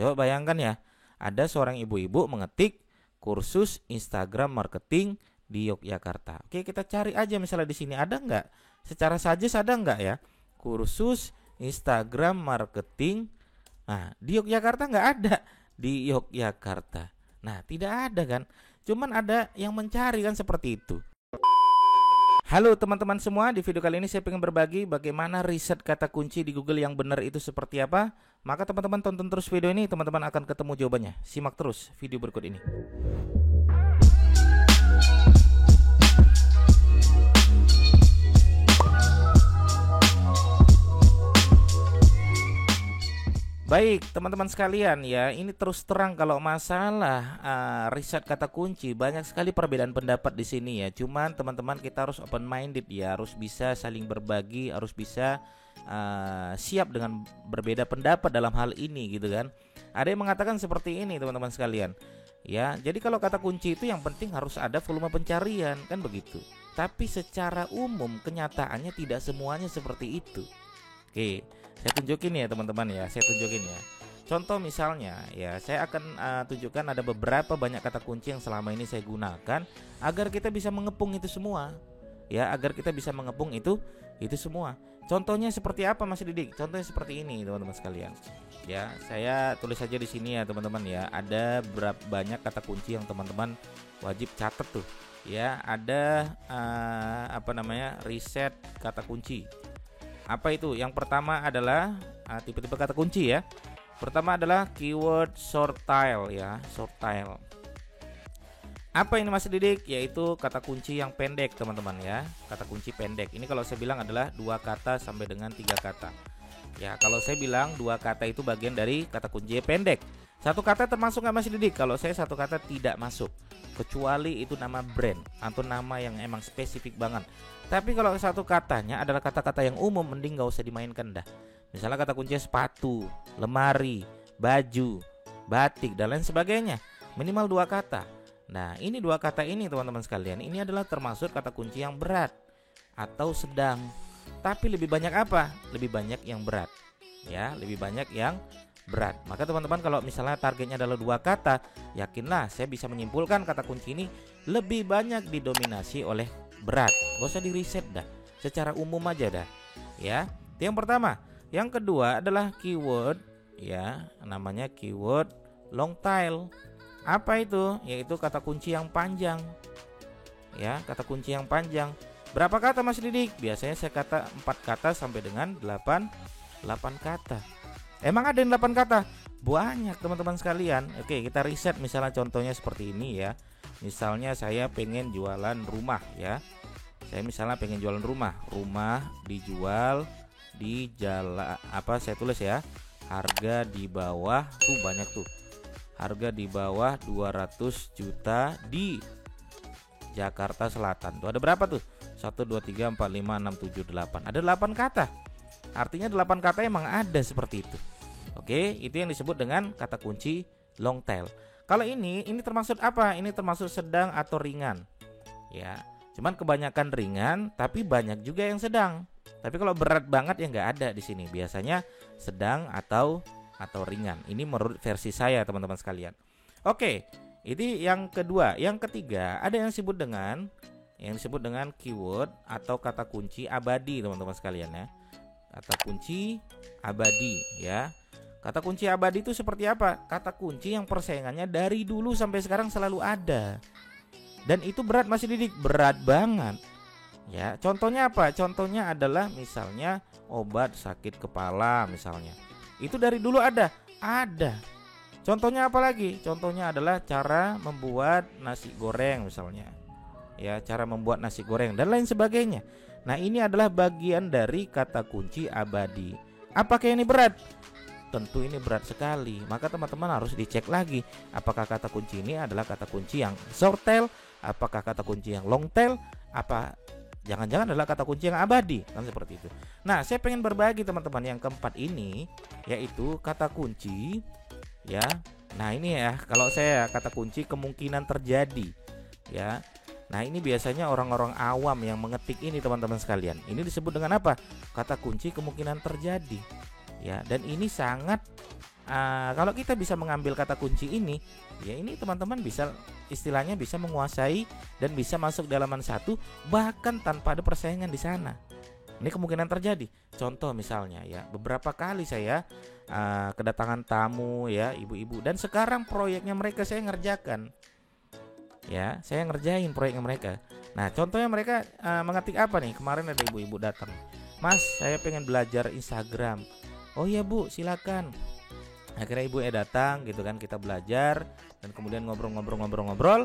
Coba bayangkan ya, ada seorang ibu-ibu mengetik kursus Instagram marketing di Yogyakarta. Oke, kita cari aja misalnya di sini ada nggak? Secara suggest ada nggak ya? Kursus Instagram marketing. Nah, di Yogyakarta nggak ada. Di Yogyakarta. Nah, tidak ada kan? Cuman ada yang mencari kan seperti itu. Halo teman-teman semua, di video kali ini saya ingin berbagi bagaimana riset kata kunci di Google yang benar itu seperti apa. Maka teman-teman tonton terus video ini, teman-teman akan ketemu jawabannya. Simak terus video berikut ini. Baik teman-teman sekalian ya, ini terus terang kalau masalah riset kata kunci banyak sekali perbedaan pendapat di sini ya. Cuman teman-teman kita harus open minded ya, harus bisa saling berbagi, harus bisa siap dengan berbeda pendapat dalam hal ini gitu kan. Ada yang mengatakan seperti ini teman-teman sekalian ya. Jadi kalau kata kunci itu yang penting harus ada volume pencarian kan begitu. Tapi secara umum kenyataannya tidak semuanya seperti itu. Oke, saya tunjukin ya teman-teman ya, saya tunjukin ya. Contoh misalnya ya, saya akan tunjukkan ada beberapa banyak kata kunci yang selama ini saya gunakan agar kita bisa mengepung itu semua. Ya, agar kita bisa mengepung itu semua. Contohnya seperti apa Mas Didik? Contohnya seperti ini teman-teman sekalian. Ya, saya tulis saja di sini ya teman-teman ya. Ada berapa banyak kata kunci yang teman-teman wajib catat tuh. Ya, ada riset kata kunci. Apa itu? Yang pertama adalah tipe-tipe kata kunci ya. Pertama adalah keyword short-tail ya, short-tail. Apa ini Mas Didik? Yaitu kata kunci yang pendek teman-teman ya. Kata kunci pendek. Ini kalau saya bilang adalah 2 kata sampai dengan 3 kata. Ya, kalau saya bilang 2 kata itu bagian dari kata kunci pendek. 1 kata termasuk nggak Mas Didik? Kalau saya 1 kata tidak masuk, kecuali itu nama brand atau nama yang emang spesifik banget. Tapi kalau 1 katanya adalah kata-kata yang umum, mending gak usah dimainkan dah. Misalnya kata kuncinya sepatu, lemari, baju, batik dan lain sebagainya. Minimal 2 kata. Nah, ini 2 kata ini teman-teman sekalian, ini adalah termasuk kata kunci yang berat atau sedang. Tapi lebih banyak apa? Lebih banyak yang berat. Ya, lebih banyak yang berat. Maka teman-teman kalau misalnya targetnya adalah 2 kata, yakinlah saya bisa menyimpulkan kata kunci ini lebih banyak didominasi oleh berat. Gak usah di riset dah, secara umum aja dah ya. Itu yang pertama. Yang kedua adalah keyword ya, namanya keyword long tail. Apa itu? Yaitu kata kunci yang panjang ya, kata kunci yang panjang. Berapa kata Mas Didik? Biasanya saya kata 4 kata sampai dengan 8 kata. Emang ada yang 8 kata? Banyak teman-teman sekalian. Oke, kita riset misalnya contohnya seperti ini ya. Misalnya saya pengen jualan rumah ya. Saya misalnya pengen jualan rumah. Rumah dijual di jalan saya tulis ya. Harga di bawah tuh banyak tuh. Harga di bawah 200 juta di Jakarta Selatan. Tuh ada berapa tuh? 1 2 3 4 5 6 7 8. Ada 8 kata. Artinya 8 kata emang ada seperti itu. Oke, itu yang disebut dengan kata kunci long tail. Kalau ini termasuk apa? Ini termasuk sedang atau ringan. Ya, cuman kebanyakan ringan, tapi banyak juga yang sedang. Tapi kalau berat banget ya nggak ada di sini. Biasanya sedang atau ringan. Ini menurut versi saya teman-teman sekalian. Oke, ini yang kedua. Yang ketiga ada yang disebut dengan keyword atau kata kunci abadi teman-teman sekalian ya. Kata kunci abadi ya. Kata kunci abadi itu seperti apa? Kata kunci yang persaingannya dari dulu sampai sekarang selalu ada. Dan itu berat Mas Didik, berat banget. Ya, contohnya apa? Contohnya adalah misalnya obat sakit kepala misalnya. Itu dari dulu ada. Contohnya apa lagi? Contohnya adalah cara membuat nasi goreng misalnya. Ya, cara membuat nasi goreng dan lain sebagainya. Nah, ini adalah bagian dari kata kunci abadi. Apakah ini berat? Tentu ini berat sekali. Maka teman-teman harus dicek lagi, apakah kata kunci ini adalah kata kunci yang short tail, apakah kata kunci yang long tail, apa jangan-jangan adalah kata kunci yang abadi, kan seperti itu. Nah, saya pengen berbagi teman-teman yang keempat ini, yaitu kata kunci ya. Nah, ini ya, kalau saya kata kunci kemungkinan terjadi ya. Nah, ini biasanya orang-orang awam yang mengetik ini teman-teman sekalian. Ini disebut dengan apa? Kata kunci kemungkinan terjadi. Ya, dan ini sangat kalau kita bisa mengambil kata kunci ini, ya ini teman-teman bisa istilahnya bisa menguasai dan bisa masuk di halaman 1 bahkan tanpa ada persaingan di sana. Ini kemungkinan terjadi. Contoh misalnya ya, beberapa kali saya kedatangan tamu ya, ibu-ibu, dan sekarang proyeknya mereka saya ngerjakan. Ya, saya ngerjain proyeknya mereka. Nah, contohnya mereka mengetik apa nih? Kemarin ada ibu-ibu datang. Mas, saya pengen belajar Instagram. Oh iya Bu, silakan. Akhirnya ibu datang gitu kan, kita belajar dan kemudian ngobrol.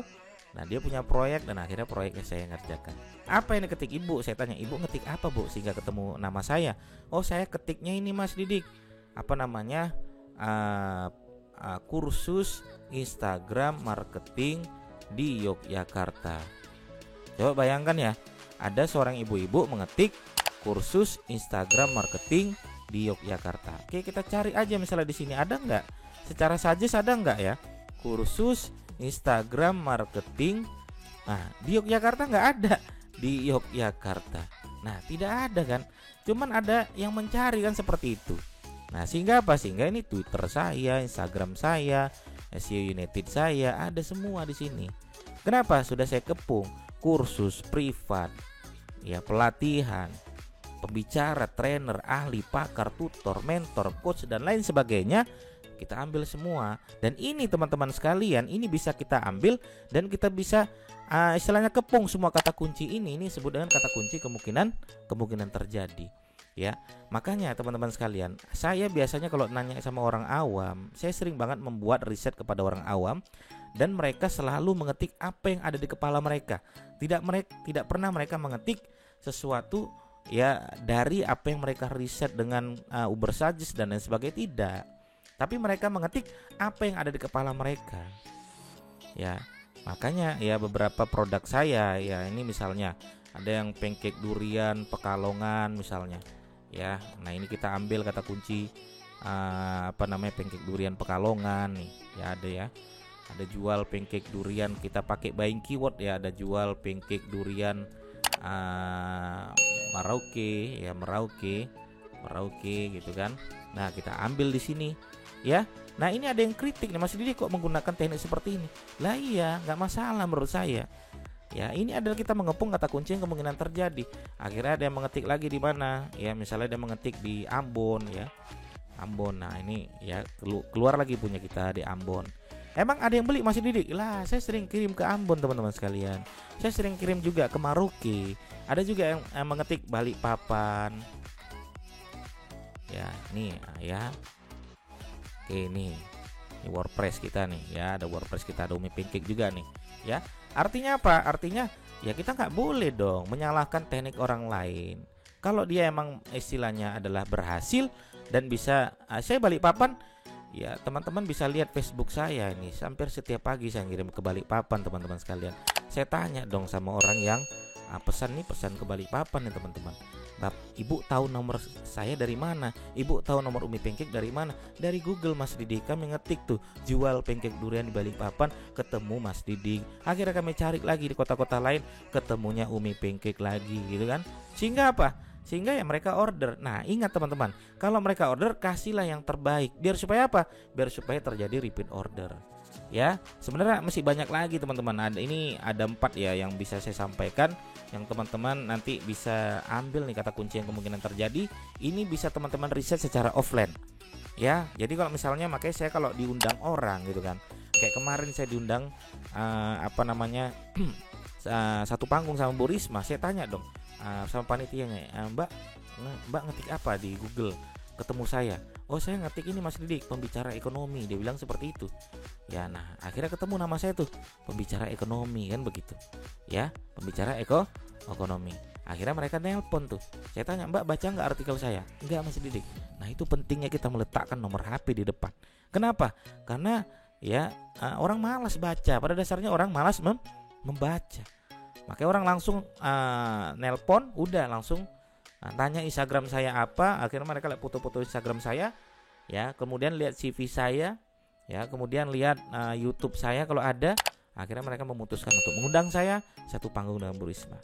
Nah, dia punya proyek dan akhirnya proyeknya saya ngerjakan. Apa yang diketik ibu? Saya tanya, ibu ngetik apa Bu sehingga ketemu nama saya? Oh, saya ketiknya ini Mas Didik. Apa namanya? Kursus Instagram marketing di Yogyakarta. Coba bayangkan ya, ada seorang ibu-ibu mengetik kursus Instagram marketing di Yogyakarta. Oke, kita cari aja misalnya di sini ada nggak? Secara suggest ada nggak ya? Kursus Instagram marketing. Nah, di Yogyakarta nggak ada. Di Yogyakarta. Nah, tidak ada kan? Cuman ada yang mencari kan seperti itu. Nah, sehingga apa? Sehingga ini Twitter saya, Instagram saya, SEO United saya, ada semua di sini. Kenapa? Sudah saya kepung kursus privat, ya, pelatihan, pembicara, trainer, ahli, pakar, tutor, mentor, coach dan lain sebagainya. Kita ambil semua. Dan ini teman-teman sekalian, ini bisa kita ambil dan kita bisa istilahnya kepung semua kata kunci ini. Ini disebut dengan kata kunci kemungkinan terjadi. Ya, makanya teman-teman sekalian, saya biasanya kalau nanya sama orang awam, saya sering banget membuat riset kepada orang awam dan mereka selalu mengetik apa yang ada di kepala mereka. Tidak pernah mereka mengetik sesuatu ya dari apa yang mereka riset dengan Uber Suggest dan lain sebagainya, tidak. Tapi mereka mengetik apa yang ada di kepala mereka. Ya, makanya ya beberapa produk saya ya ini misalnya ada yang pancake durian Pekalongan misalnya. Ya, nah ini kita ambil kata kunci pancake durian Pekalongan nih. Ya ada ya. Ada jual pancake durian, kita pakai buying keyword ya, ada jual pancake durian Merauke ya, Merauke gitu kan. Nah, kita ambil di sini ya. Nah, ini ada yang kritik nih, Mas Didi kok menggunakan teknik seperti ini. Lah iya, nggak masalah menurut saya. Ya, ini adalah kita mengepung kata kunci yang kemungkinan terjadi. Akhirnya ada yang mengetik lagi di mana? Ya, misalnya dia mengetik di Ambon ya. Ambon. Nah, ini ya keluar lagi punya kita di Ambon. Emang ada yang beli Mas Didik? Lah, saya sering kirim ke Ambon teman-teman sekalian. Saya sering kirim juga ke Merauke. Ada juga yang mengetik Balikpapan. Ya, nih ya. Oke, nih. Ini WordPress kita nih ya, ada WordPress kita, ada Umi Pancake juga nih ya. Artinya apa? Artinya ya kita nggak boleh dong menyalahkan teknik orang lain. Kalau dia emang istilahnya adalah berhasil dan bisa, saya Balikpapan ya, teman-teman bisa lihat Facebook saya ini, hampir setiap pagi saya ngirim ke Balikpapan teman-teman sekalian. Saya tanya dong sama orang yang pesan ke Balikpapan nih teman-teman. Ibu tahu nomor saya dari mana? Ibu tahu nomor Umi Pancake dari mana? Dari Google Mas Didik. Kami ngetik tuh jual pancake durian di Balikpapan, ketemu Mas Didik. Akhirnya kami cari lagi di kota-kota lain, ketemunya Umi Pancake lagi gitu kan. Sehingga apa? Sehingga ya mereka order. Nah, ingat teman-teman, kalau mereka order kasihlah yang terbaik. Biar supaya apa? Biar supaya terjadi repeat order. Ya, sebenarnya masih banyak lagi teman-teman. Ada 4 ya yang bisa saya sampaikan, yang teman-teman nanti bisa ambil nih kata kunci yang kemungkinan terjadi. Ini bisa teman-teman riset secara offline. Ya, jadi kalau misalnya makanya saya kalau diundang orang gitu kan, kayak kemarin saya diundang satu panggung sama Bu Risma, saya tanya dong sama panitianya, Mbak ngetik apa di Google? Ketemu saya, oh saya ngetik ini Mas Didik, pembicara ekonomi. Dia bilang seperti itu. Ya, nah akhirnya ketemu nama saya tuh, pembicara ekonomi kan begitu. Ya, pembicara ekonomi. Akhirnya mereka nelpon tuh. Saya tanya, Mbak baca nggak artikel saya? Enggak Mas Didik. Nah itu pentingnya kita meletakkan nomor HP di depan. Kenapa? Karena ya orang malas baca. Pada dasarnya orang malas membaca. Makanya orang langsung nelpon, udah langsung tanya Instagram saya apa. Akhirnya mereka lihat foto-foto Instagram saya, ya, kemudian lihat CV saya, ya, kemudian lihat YouTube saya kalau ada. Akhirnya mereka memutuskan untuk mengundang saya satu panggung dengan Bu Risma.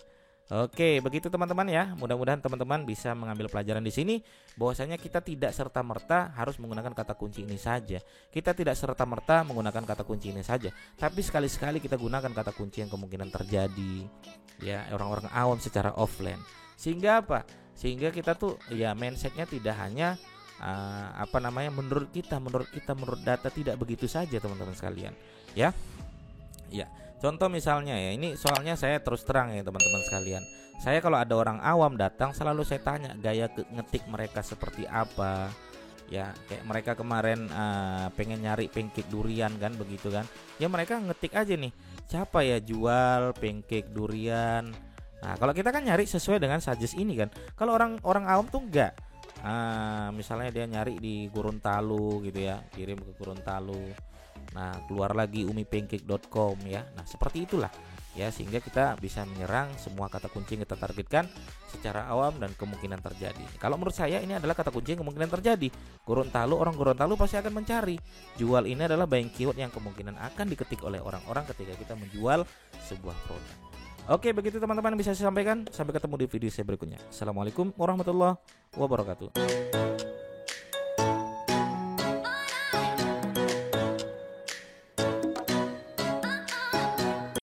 Oke, begitu teman-teman ya. Mudah-mudahan teman-teman bisa mengambil pelajaran di sini bahwasanya kita tidak serta-merta harus menggunakan kata kunci ini saja. Kita tidak serta-merta menggunakan kata kunci ini saja, tapi sekali-sekali kita gunakan kata kunci yang kemungkinan terjadi ya orang-orang awam secara offline. Sehingga apa? Sehingga kita tuh ya mindsetnya tidak hanya menurut kita, menurut data, tidak begitu saja teman-teman sekalian. Ya. Ya. Contoh misalnya ya, ini soalnya saya terus terang ya teman-teman sekalian. Saya kalau ada orang awam datang selalu saya tanya gaya ngetik mereka seperti apa. Ya, kayak mereka kemarin pengen nyari pancake durian kan begitu kan. Ya mereka ngetik aja nih, siapa ya jual pancake durian. Nah, kalau kita kan nyari sesuai dengan suggest ini kan. Kalau orang awam tuh enggak. Misalnya dia nyari di Gorontalo gitu ya, kirim ke Gorontalo. Nah, keluar lagi umipancake.com ya. Nah, seperti itulah ya, sehingga kita bisa menyerang semua kata kunci yang kita targetkan secara awam dan kemungkinan terjadi. Kalau menurut saya ini adalah kata kunci yang kemungkinan terjadi. Gorontalo, orang Gorontalo pasti akan mencari. Jual ini adalah buying keyword yang kemungkinan akan diketik oleh orang-orang ketika kita menjual sebuah produk. Oke, begitu teman-teman bisa saya sampaikan. Sampai ketemu di video saya berikutnya. Assalamualaikum warahmatullahi wabarakatuh.